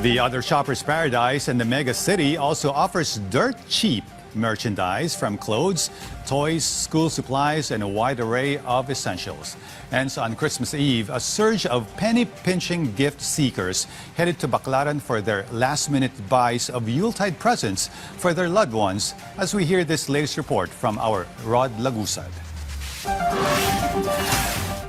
The other Shoppers Paradise in the mega city also offers dirt cheap merchandise from clothes, toys, school supplies, and a wide array of essentials. Hence, on Christmas Eve, a surge of penny-pinching gift seekers headed to Baclaran for their last-minute buys of Yuletide presents for their loved ones, as we hear this latest report from our Rod Lagusad.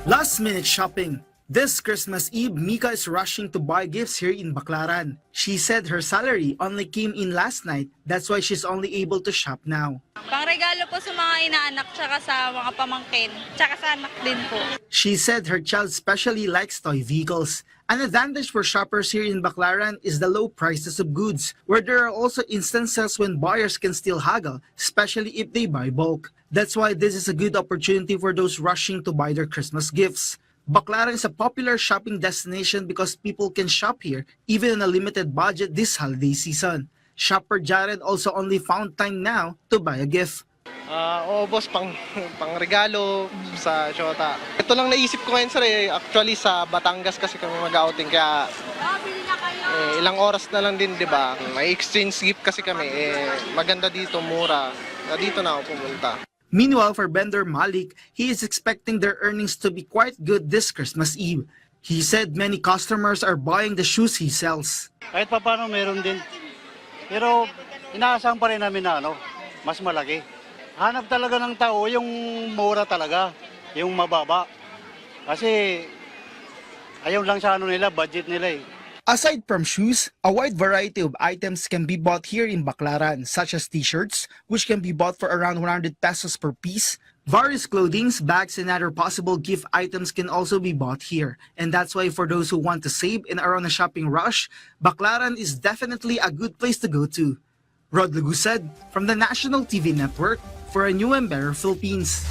Last-minute shopping. This Christmas Eve, Mika is rushing to buy gifts here in Baclaran. She said her salary only came in last night. That's why she's only able to shop now. Pangregalo po sa mga inaanak tsaka sa mga pamangkin, tsaka sa anak din po. She said her child especially likes toy vehicles. An advantage for shoppers here in Baclaran is the low prices of goods, where there are also instances when buyers can still haggle, especially if they buy bulk. That's why this is a good opportunity for those rushing to buy their Christmas gifts. Baclaran is a popular shopping destination because people can shop here even on a limited budget this holiday season. Shopper Jared also only found time now to buy a gift. Oo boss, pang regalo sa Shota. Ito lang naisip ko ngayon sir actually sa Batangas kasi kami mag-outing kaya ilang oras na lang din 'di ba? May exchange gift kasi kami maganda dito, mura. Dito na ako pumunta. Meanwhile, for vendor Malik, he is expecting their earnings to be quite good this Christmas Eve. He said many customers are buying the shoes he sells. Kahit pa paano meron din. Pero inaasahan pa rin namin na mas malaki. Hanap talaga ng tao yung mura talaga, yung mababa. Kasi ayaw lang sa nila, budget nila eh. Aside from shoes, a wide variety of items can be bought here in Baclaran, such as t-shirts, which can be bought for around 100 pesos per piece. Various clothings, bags, and other possible gift items can also be bought here. And that's why for those who want to save and are on a shopping rush, Baclaran is definitely a good place to go to. Rod Lagusad from the National TV Network for A New and Better Philippines.